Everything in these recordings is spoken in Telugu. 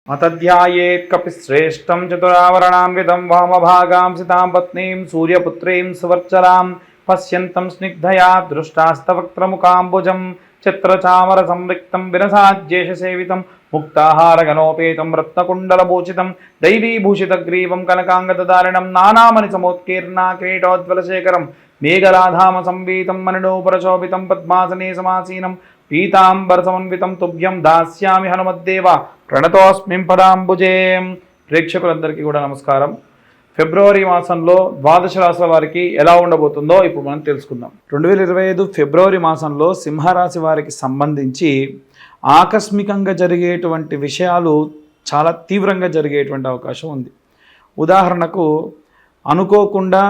मतध्यायेत् कपिश्रेष्ठं चतुरावरणान्वितं वामभागां सितां पत्नीं सूर्यपुत्रीं सुवर्चलां पश्यन्तं स्निग्धया दृष्टास्तवक्त्रमुकाम्बुजं चित्रचामरसंरिक्तं विरसाज्येषसेवितं मुक्ताहारगणोपेतं रत्नकुण्डलभूषितं दैवीभूषितग्रीवं कनकाङ्गदधारिणं नानामणिसमोत्कीर्णा किरीटोज्ज्वलशेखरं मेघलाधामसंवीतं मणिनूपुरशोभितं पद्मासने समासीनं పీతాంబరసమన్వితం తుభ్యం దాస్యామి హనుమద్దేవ ప్రణతోస్మిం పదాంబుజే. ప్రేక్షకులందరికీ కూడా నమస్కారం. ఫిబ్రవరి మాసంలో ద్వాదశ రాశుల వారికి ఎలా ఉండబోతుందో ఇప్పుడు మనం తెలుసుకుందాం. 2025 ఫిబ్రవరి మాసంలో సింహరాశి వారికి సంబంధించి ఆకస్మికంగా జరిగేటువంటి విషయాలు చాలా తీవ్రంగా జరిగేటువంటి అవకాశం ఉంది. ఉదాహరణకు అనుకోకుండా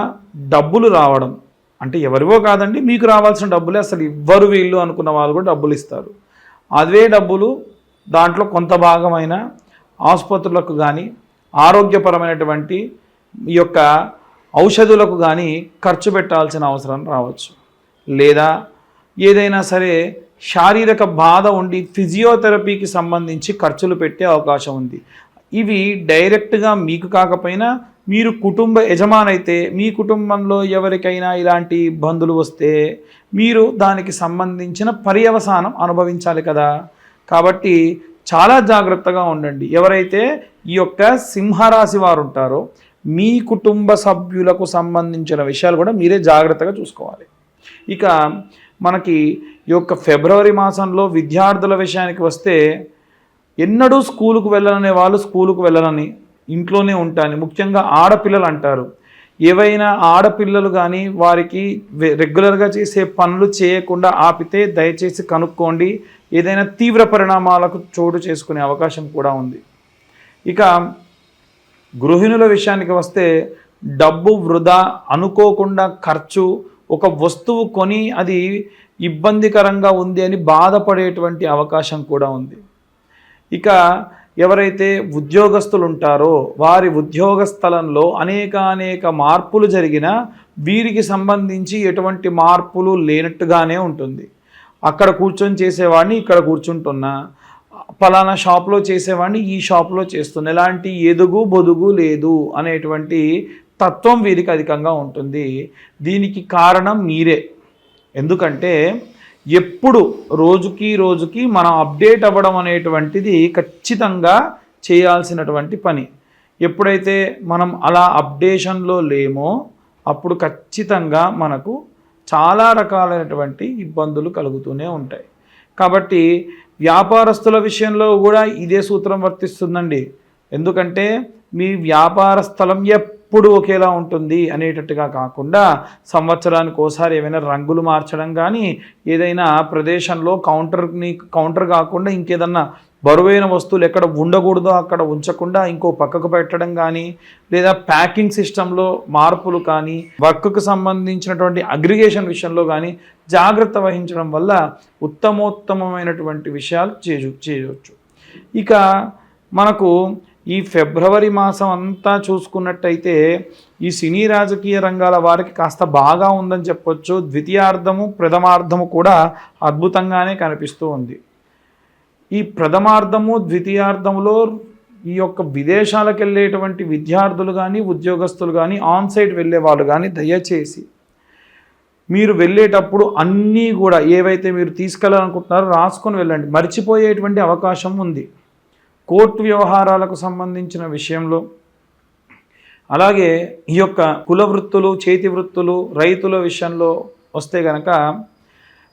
డబ్బులు రావడం, అంటే ఎవరివో కాదండి, మీకు రావాల్సిన డబ్బులే, అసలు ఇవ్వరు వీళ్ళు అనుకున్న వాళ్ళు కూడా డబ్బులు ఇస్తారు. అదే డబ్బులు దాంట్లో కొంత భాగమైన ఆసుపత్రులకు కానీ ఆరోగ్యపరమైనటువంటి ఈ యొక్క ఔషధులకు కానీ ఖర్చు పెట్టాల్సిన అవసరం రావచ్చు. లేదా ఏదైనా సరే శారీరక బాధ ఉండి ఫిజియోథెరపీకి సంబంధించి ఖర్చులు పెట్టే అవకాశం ఉంది. ఇవి డైరెక్ట్గా మీకు కాకపోయినా మీరు కుటుంబ యజమానైతే మీ కుటుంబంలో ఎవరికైనా ఇలాంటి ఇబ్బందులు వస్తే మీరు దానికి సంబంధించిన పర్యవసానం అనుభవించాలి కదా. కాబట్టి చాలా జాగ్రత్తగా ఉండండి. ఎవరైతే ఈ యొక్క సింహరాశి వారు ఉంటారో మీ కుటుంబ సభ్యులకు సంబంధించిన విషయాలు కూడా మీరే జాగ్రత్తగా చూసుకోవాలి. ఇక మనకి ఈ యొక్క ఫిబ్రవరి మాసంలో విద్యార్థుల విషయానికి వస్తే ఎన్నడూ స్కూలుకు వెళ్ళననే వాళ్ళు స్కూలుకు వెళ్ళనని ఇంట్లోనే ఉంటాను. ముఖ్యంగా ఆడపిల్లలు అంటారు. ఏవైనా ఆడపిల్లలు కానీ వారికి రెగ్యులర్గా చేసే పనులు చేయకుండా ఆపితే దయచేసి కనుక్కోండి. ఏదైనా తీవ్ర పరిణామాలకు చోటు చేసుకునే అవకాశం కూడా ఉంది. ఇక గృహిణుల విషయానికి వస్తే డబ్బు వృధా, అనుకోకుండా ఖర్చు, ఒక వస్తువు కొని అది ఇబ్బందికరంగా ఉంది అని బాధపడేటువంటి అవకాశం కూడా ఉంది. ఇక ఎవరైతే ఉద్యోగస్తులు ఉంటారో వారి ఉద్యోగ స్థలంలో అనేక మార్పులు జరిగినా వీరికి సంబంధించి ఎటువంటి మార్పులు లేనట్టుగానే ఉంటుంది. అక్కడ కూర్చొని చేసేవాడిని ఇక్కడ కూర్చుంటున్నా, పలానా షాప్లో చేసేవాడిని ఈ షాప్లో చేస్తున్నా, ఎలాంటి ఎదుగు బొదుగు లేదు అనేటువంటి తత్వం వీరికి అధికంగా ఉంటుంది. దీనికి కారణం మీరే. ఎందుకంటే ఎప్పుడు రోజుకి మనం అప్డేట్ అవ్వడం అనేటువంటిది ఖచ్చితంగా చేయాల్సినటువంటి పని. ఎప్పుడైతే మనం అలా అప్డేషన్లో లేమో అప్పుడు ఖచ్చితంగా మనకు చాలా రకాలైనటువంటి ఇబ్బందులు కలుగుతూనే ఉంటాయి. కాబట్టి వ్యాపారస్తుల విషయంలో కూడా ఇదే సూత్రం వర్తిస్తుందండి. ఎందుకంటే మీ వ్యాపార స్థలం ఎప్పుడు ఒకేలా ఉంటుంది అనేటట్టుగా కాకుండా సంవత్సరానికి ఒకసారి ఏమైనా రంగులు మార్చడం కానీ, ఏదైనా ప్రదేశంలో కౌంటర్ కాకుండా ఇంకేదన్నా బరువైన వస్తువులు ఎక్కడ ఉండకూడదో అక్కడ ఉంచకుండా ఇంకో పక్కకు పెట్టడం కానీ, లేదా ప్యాకింగ్ సిస్టంలో మార్పులు కానీ, వర్క్కు సంబంధించినటువంటి అగ్రిగేషన్ విషయంలో కానీ జాగ్రత్త వహించడం వల్ల ఉత్తమోత్తమైనటువంటి విషయాలు చేయవచ్చు. ఇక మనకు ఈ ఫిబ్రవరి మాసం అంతా చూసుకున్నట్టయితే ఈ సినీ రాజకీయ రంగాల వారికి కాస్త బాగా ఉందని చెప్పొచ్చు. ద్వితీయార్థము ప్రథమార్థము కూడా అద్భుతంగానే కనిపిస్తూ ఉంది. ఈ ప్రథమార్థము ద్వితీయార్థములో ఈ యొక్క విదేశాలకు వెళ్ళేటువంటి విద్యార్థులు కానీ ఉద్యోగస్తులు కానీ ఆన్సైట్ వెళ్ళే వాళ్ళు కానీ దయచేసి మీరు వెళ్ళేటప్పుడు అన్నీ కూడా ఏవైతే మీరు తీసుకెళ్ళాలనుకుంటున్నారో రాసుకొని వెళ్ళండి. మర్చిపోయేటువంటి అవకాశం ఉంది. కోర్టు వ్యవహారాలకు సంబంధించిన విషయంలో, అలాగే ఈ యొక్క కుల వృత్తులు, చేతి వృత్తులు, రైతుల విషయంలో వస్తే కనుక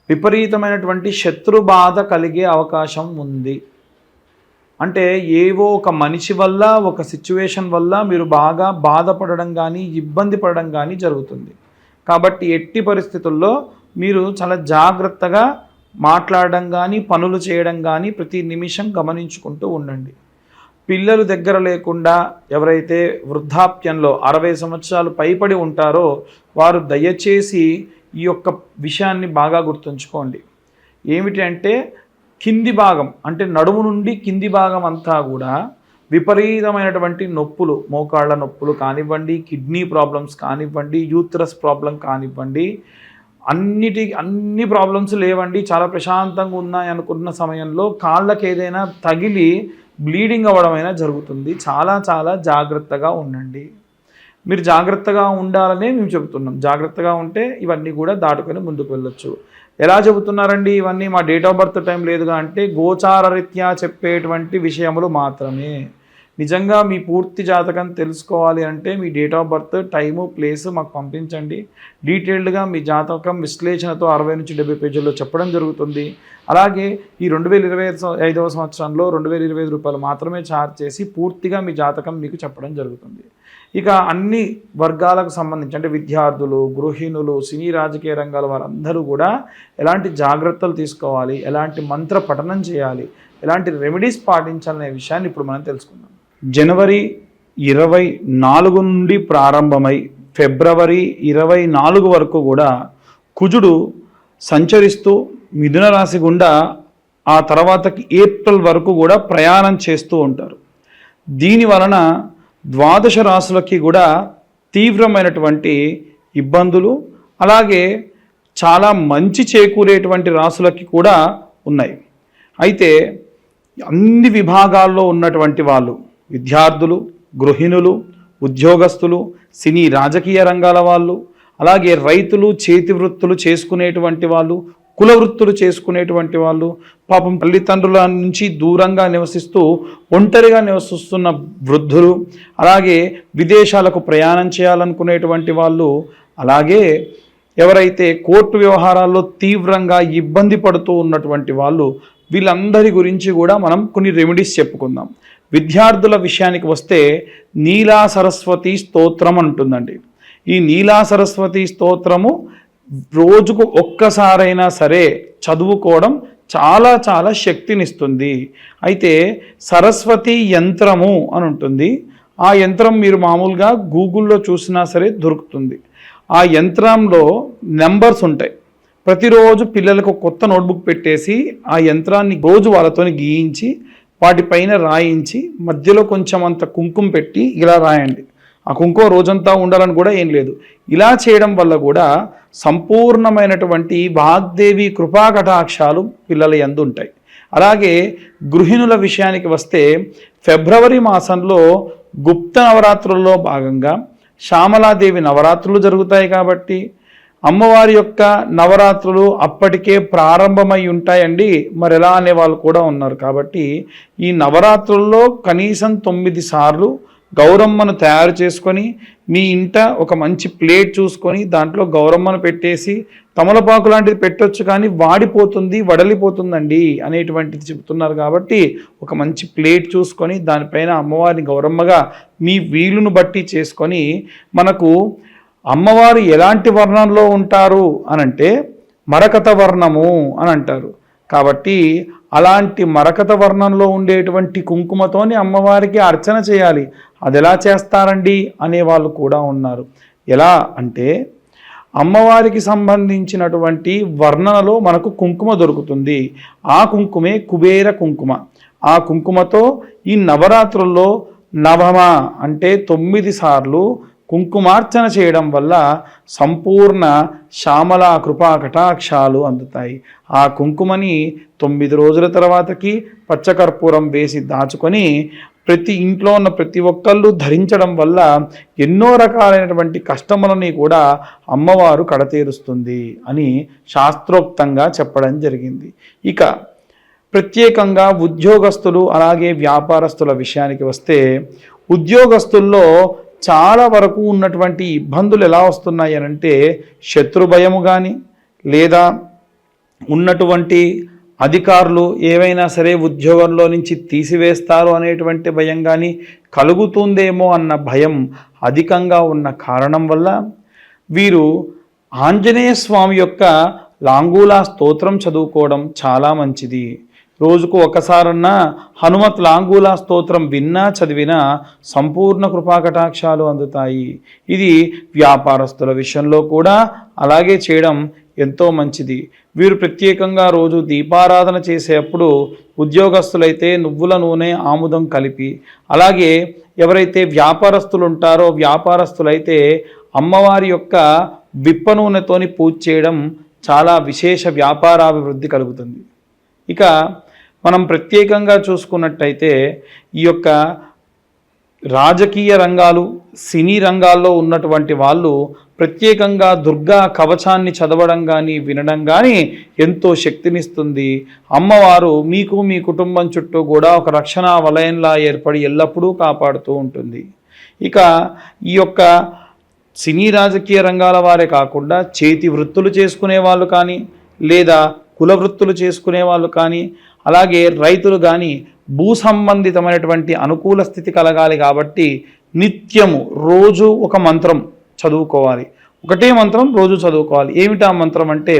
విపరీతమైనటువంటి శత్రు బాధ కలిగే అవకాశం ఉంది. అంటే ఏవో ఒక మనిషి వల్ల, ఒక సిచ్యువేషన్ వల్ల మీరు బాగా బాధపడడం కానీ ఇబ్బంది పడడం కానీ జరుగుతుంది. కాబట్టి ఎట్టి పరిస్థితుల్లో మీరు చాలా జాగ్రత్తగా మాట్లాడడం కానీ పనులు చేయడం కానీ ప్రతి నిమిషం గమనించుకుంటూ ఉండండి. పిల్లలు దగ్గర లేకుండా ఎవరైతే వృద్ధాప్యంలో 60 సంవత్సరాలు పైబడి ఉంటారో వారు దయచేసి ఈ యొక్క విషయాన్ని బాగా గుర్తుంచుకోండి. ఏమిటి అంటే కింది భాగం, అంటే నడుము నుండి కింది భాగం అంతా కూడా విపరీతమైనటువంటి నొప్పులు, మోకాళ్ళ నొప్పులు కానివ్వండి, కిడ్నీ ప్రాబ్లమ్స్ కానివ్వండి, యూత్రస్ ప్రాబ్లం కానివ్వండి, అన్ని ప్రాబ్లమ్స్ లేవండి, చాలా ప్రశాంతంగా ఉన్నాయి అనుకున్న సమయంలో కాళ్ళకి ఏదైనా తగిలి బ్లీడింగ్ అవ్వడమైనా జరుగుతుంది. చాలా చాలా జాగ్రత్తగా ఉండండి. మీరు జాగ్రత్తగా ఉండాలనే మేము చెబుతున్నాం. జాగ్రత్తగా ఉంటే ఇవన్నీ కూడా దాటుకొని ముందుకు వెళ్ళొచ్చు. ఎలా చెబుతున్నారండి ఇవన్నీ? మా డేట్ ఆఫ్ బర్త్ టైం లేదుగా అంటే గోచార రీత్యా చెప్పేటువంటి విషయములు మాత్రమే. నిజంగా మీ పూర్తి జాతకం తెలుసుకోవాలి అంటే మీ date of birth, time, place మాకు పంపించండి. డీటెయిల్డ్గా మీ జాతకం విశ్లేషణతో 60 నుంచి 70 పేజీల్లో చెప్పడం జరుగుతుంది. అలాగే ఈ 2025వ సంవత్సరంలో 2025 రూపాయలు మాత్రమే ఛార్జ్ చేసి పూర్తిగా మీ జాతకం మీకు చెప్పడం జరుగుతుంది. ఇక అన్ని వర్గాలకు సంబంధించి అంటే విద్యార్థులు, గృహిణులు, సినీ రాజకీయ రంగాల వారందరూ కూడా ఎలాంటి జాగ్రత్తలు తీసుకోవాలి, ఎలాంటి మంత్ర పఠనం చేయాలి, ఎలాంటి రెమెడీస్ పాటించాలనే విషయాన్ని ఇప్పుడు మనం తెలుసుకుందాం. జనవరి 24 నుండి ప్రారంభమై ఫిబ్రవరి 24 వరకు కూడా కుజుడు సంచరిస్తూ మిథున రాశి గుండా ఆ తర్వాతకి ఏప్రిల్ వరకు కూడా ప్రయాణం చేస్తూ ఉంటారు. దీని వలన ద్వాదశ రాశులకి కూడా తీవ్రమైనటువంటి ఇబ్బందులు, అలాగే చాలా మంచి చేకూరేటువంటి రాశులకి కూడా ఉన్నాయి. అయితే అన్ని విభాగాల్లో ఉన్నటువంటి వాళ్ళు, విద్యార్థులు, గృహిణులు, ఉద్యోగస్తులు, సినీ రాజకీయ రంగాల వాళ్ళు, అలాగే రైతులు, చేతి వృత్తులు చేసుకునేటువంటి వాళ్ళు, కుల వృత్తులు చేసుకునేటువంటి వాళ్ళు, పాపం తల్లిదండ్రుల నుంచి దూరంగా నివసిస్తూ ఒంటరిగా నివసిస్తున్న వృద్ధులు, అలాగే విదేశాలకు ప్రయాణం చేయాలనుకునేటువంటి వాళ్ళు, అలాగే ఎవరైతే కోర్టు వ్యవహారాల్లో తీవ్రంగా ఇబ్బంది పడుతూ ఉన్నటువంటి వాళ్ళు, వీళ్ళందరి గురించి కూడా మనం కొన్ని రెమెడీస్ చెప్పుకుందాం. విద్యార్థుల విషయానికి వస్తే నీలా సరస్వతి స్తోత్రం అంటుందండి. ఈ నీలా సరస్వతి స్తోత్రము రోజుకు ఒక్కసారైనా సరే చదువుకోవడం చాలా చాలా శక్తినిస్తుంది. అయితే సరస్వతి యంత్రము అని ఉంటుంది. ఆ యంత్రం మీరు మామూలుగా గూగుల్లో చూసినా సరే దొరుకుతుంది. ఆ యంత్రంలో నెంబర్స్ ఉంటాయి. ప్రతిరోజు పిల్లలకు కొత్త నోట్బుక్ పెట్టేసి ఆ యంత్రాన్ని రోజు వాళ్ళతో గీయించి వాటిపైన రాయించి మధ్యలో కొంచెం అంత కుంకుమ పెట్టి ఇలా రాయండి. ఆ కుంకుమ రోజంతా ఉండాలని కూడా ఏం లేదు. ఇలా చేయడం వల్ల కూడా సంపూర్ణమైనటువంటి వాగ్దేవి కృపా కటాక్షాలు పిల్లల యందు ఉంటాయి. అలాగే గృహిణుల విషయానికి వస్తే ఫిబ్రవరి మాసంలో గుప్త నవరాత్రుల్లో భాగంగా శ్యామలాదేవి నవరాత్రులు జరుగుతాయి. కాబట్టి అమ్మవారి యొక్క నవరాత్రులు అప్పటికే ప్రారంభమై ఉంటాయండి. మరి ఎలా అనే వాళ్ళు కూడా ఉన్నారు. కాబట్టి ఈ నవరాత్రుల్లో కనీసం 9 సార్లు గౌరమ్మను తయారు చేసుకొని మీ ఇంట ఒక మంచి ప్లేట్ చూసుకొని దాంట్లో గౌరమ్మను పెట్టేసి, తమలపాకు లాంటిది పెట్టొచ్చు కానీ వాడిపోతుంది, వడలిపోతుందండి అనేటువంటిది చెబుతున్నారు. కాబట్టి ఒక మంచి ప్లేట్ చూసుకొని దానిపైన అమ్మవారిని గౌరమ్మగా మీ వీలును బట్టి చేసుకొని, మనకు అమ్మవారు ఎలాంటి వర్ణంలో ఉంటారు అనంటే మరకత వర్ణము అని అంటారు. కాబట్టి అలాంటి మరకత వర్ణంలో ఉండేటువంటి కుంకుమతోని అమ్మవారికి అర్చన చేయాలి. అది ఎలా చేస్తారండి అనేవాళ్ళు కూడా ఉన్నారు. ఎలా అంటే అమ్మవారికి సంబంధించినటువంటి వర్ణనలో మనకు కుంకుమ దొరుకుతుంది. ఆ కుంకుమే కుబేర కుంకుమ. ఆ కుంకుమతో ఈ నవరాత్రుల్లో నవమ అంటే 9 సార్లు కుంకుమార్చన చేయడం వల్ల సంపూర్ణ శ్యామల కృపా కటాక్షాలు అందుతాయి. ఆ కుంకుమని 9 రోజుల తర్వాతకి పచ్చకర్పూరం వేసి దాచుకొని ప్రతి ఇంట్లో ఉన్న ప్రతి ఒక్కళ్ళు ధరించడం వల్ల ఎన్నో రకాలైనటువంటి కష్టములని కూడా అమ్మవారు కడతీరుస్తుంది అని శాస్త్రోక్తంగా చెప్పడం జరిగింది. ఇక ప్రత్యేకంగా ఉద్యోగస్తులు అలాగే వ్యాపారస్తుల విషయానికి వస్తే ఉద్యోగస్తుల్లో చాలా వరకు ఉన్నటువంటి ఇబ్బందులు ఎలా వస్తున్నాయి అనంటే శత్రు భయము కానీ, లేదా ఉన్నటువంటి అధికారులు ఏవైనా సరే ఉద్యోగంలో నుంచి తీసివేస్తారు అనేటువంటి భయం కానీ కలుగుతుందేమో అన్న భయం అధికంగా ఉన్న కారణం వల్ల వీరు ఆంజనేయ స్వామి యొక్క లాంగూలా స్తోత్రం చదువుకోవడం చాలా మంచిది. రోజుకు ఒకసారన్నా హనుమత్ లాంగూలా స్తోత్రం విన్నా చదివినా సంపూర్ణ కృపాకటాక్షాలు అందుతాయి. ఇది వ్యాపారస్తుల విషయంలో కూడా అలాగే చేయడం ఎంతో మంచిది. వీరు ప్రత్యేకంగా రోజు దీపారాధన చేసేప్పుడు ఉద్యోగస్తులైతే నువ్వుల నూనె ఆముదం కలిపి, అలాగే ఎవరైతే వ్యాపారస్తులు ఉంటారో వ్యాపారస్తులైతే అమ్మవారి యొక్క విప్ప నూనెతోని పూజ చేయడం చాలా విశేష వ్యాపారాభివృద్ధి కలుగుతుంది. ఇక మనం ప్రత్యేకంగా చూసుకున్నట్టయితే ఈ యొక్క రాజకీయ రంగాలు, సినీ రంగాల్లో ఉన్నటువంటి వాళ్ళు ప్రత్యేకంగా దుర్గా కవచాన్ని చదవడం కానీ వినడం కానీ ఎంతో శక్తినిస్తుంది. అమ్మవారు మీకు మీ కుటుంబం చుట్టూ కూడా ఒక రక్షణ వలయంలా ఏర్పడి ఎల్లప్పుడూ కాపాడుతూ ఉంటుంది. ఇక ఈ యొక్క సినీ రాజకీయ రంగాల వారే కాకుండా చేతి వృత్తులు చేసుకునే వాళ్ళు కానీ, లేదా కుల వృత్తులు చేసుకునే వాళ్ళు కానీ, అలాగే రైతులు కానీ భూ సంబంధితమైనటువంటి అనుకూల స్థితి కలగాలి కాబట్టి నిత్యము రోజు ఒక మంత్రం చదువుకోవాలి. ఒకటే మంత్రం రోజు చదువుకోవాలి. ఏమిటా మంత్రం అంటే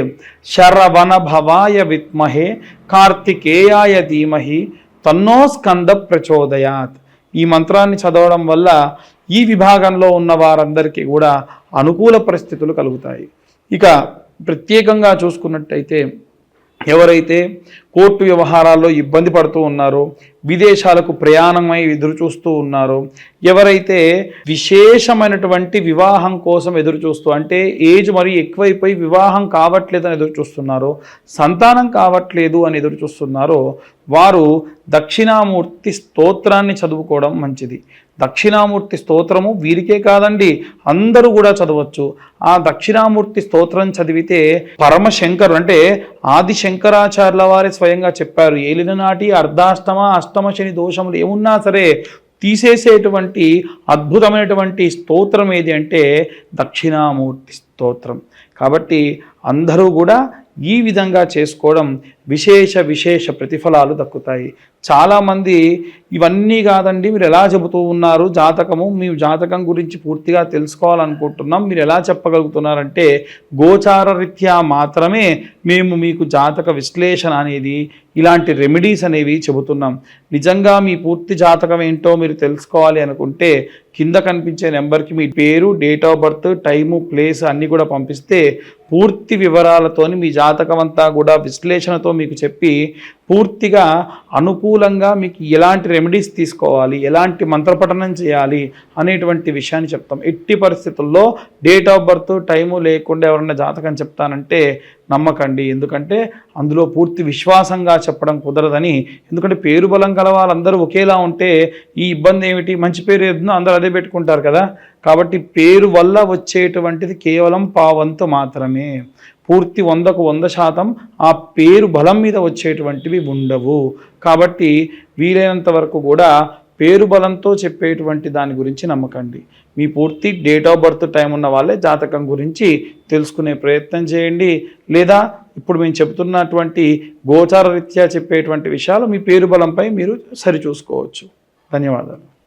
శరవణ భవాయ విద్మహే కార్తికేయాయ ధీమహి తన్నో స్కంద ప్రచోదయాత్. ఈ మంత్రాన్ని చదవడం వల్ల ఈ విభాగంలో ఉన్న వారందరికీ కూడా అనుకూల పరిస్థితులు కలుగుతాయి. ఇక ప్రత్యేకంగా చూసుకున్నట్టయితే ఎవరైతే కోర్టు వ్యవహారాల్లో ఇబ్బంది పడుతూ ఉన్నారో, విదేశాలకు ప్రయాణమై ఎదురు చూస్తూ ఉన్నారో, ఎవరైతే విశేషమైనటువంటి వివాహం కోసం ఎదురు చూస్తూ, అంటే ఏజ్ మరీ ఎక్కువైపోయి వివాహం కావట్లేదని ఎదురు చూస్తున్నారో, సంతానం కావట్లేదు అని ఎదురు చూస్తున్నారో, వారు దక్షిణామూర్తి స్తోత్రాన్ని చదువుకోవడం మంచిది. దక్షిణామూర్తి స్తోత్రము వీరికే కాదండి, అందరూ కూడా చదవచ్చు. ఆ దక్షిణామూర్తి స్తోత్రం చదివితే పరమశంకరు అంటే ఆది శంకరాచార్యుల వారి స్వయంగా చెప్పారు, ఏలిన నాటి అర్ధాష్టమ అష్టమ శని దోషములు ఏమున్నా సరే తీసేసేటువంటి అద్భుతమైనటువంటి స్తోత్రం ఏది అంటే దక్షిణామూర్తి స్తోత్రం. కాబట్టి అందరూ కూడా ఈ విధంగా చేసుకోవడం విశేష ప్రతిఫలాలు దక్కుతాయి. చాలామంది ఇవన్నీ కాదండి, మీరు ఎలా చెబుతూ ఉన్నారు జాతకము, మీ జాతకం గురించి పూర్తిగా తెలుసుకోవాలనుకుంటున్నాం, మీరు ఎలా చెప్పగలుగుతున్నారంటే గోచార రీత్యా మాత్రమే మేము మీకు జాతక విశ్లేషణ అనేది, ఇలాంటి రెమెడీస్ అనేవి చెబుతున్నాం. నిజంగా మీ పూర్తి జాతకం ఏంటో మీరు తెలుసుకోవాలి అనుకుంటే కింద కనిపించే నెంబర్కి మీ పేరు, date of birth, time, place అన్నీ కూడా పంపిస్తే పూర్తి వివరాలతోని మీ జాతకం అంతా కూడా విశ్లేషణతో మీకు చెప్పి పూర్తిగా అనుకూలంగా మీకు ఎలాంటి రెమెడీస్ తీసుకోవాలి, ఎలాంటి మంత్రపఠనం చేయాలి అనేటువంటి విషయాన్ని చెప్తాం. ఎట్టి పరిస్థితుల్లో డేట్ ఆఫ్ బర్త్ టైము లేకుండా ఎవరన్నా జాతకం చెప్తానంటే నమ్మకండి. ఎందుకంటే అందులో పూర్తి విశ్వాసంగా చెప్పడం కుదరదని. ఎందుకంటే పేరు బలం కల వాళ్ళందరూ ఒకేలా ఉంటే ఈ ఇబ్బంది ఏమిటి, మంచి పేరు ఏదో అందరూ అదే పెట్టుకుంటారు కదా. కాబట్టి పేరు వల్ల వచ్చేటువంటిది కేవలం పావంతు మాత్రమే. పూర్తి 100కు 100% ఆ పేరు బలం మీద వచ్చేటువంటివి ఉండవు. కాబట్టి వీలైనంత వరకు కూడా పేరు బలంతో చెప్పేటువంటి దాని గురించి నమ్మకండి. మీ పూర్తి డేట్ ఆఫ్ బర్త్ టైం ఉన్న వాళ్ళే జాతకం గురించి తెలుసుకునే ప్రయత్నం చేయండి. లేదా ఇప్పుడు మేము చెబుతున్నటువంటి గోచార రీత్యా చెప్పేటువంటి విషయాలు మీ పేరు బలంపై మీరు సరిచూసుకోవచ్చు. ధన్యవాదాలు.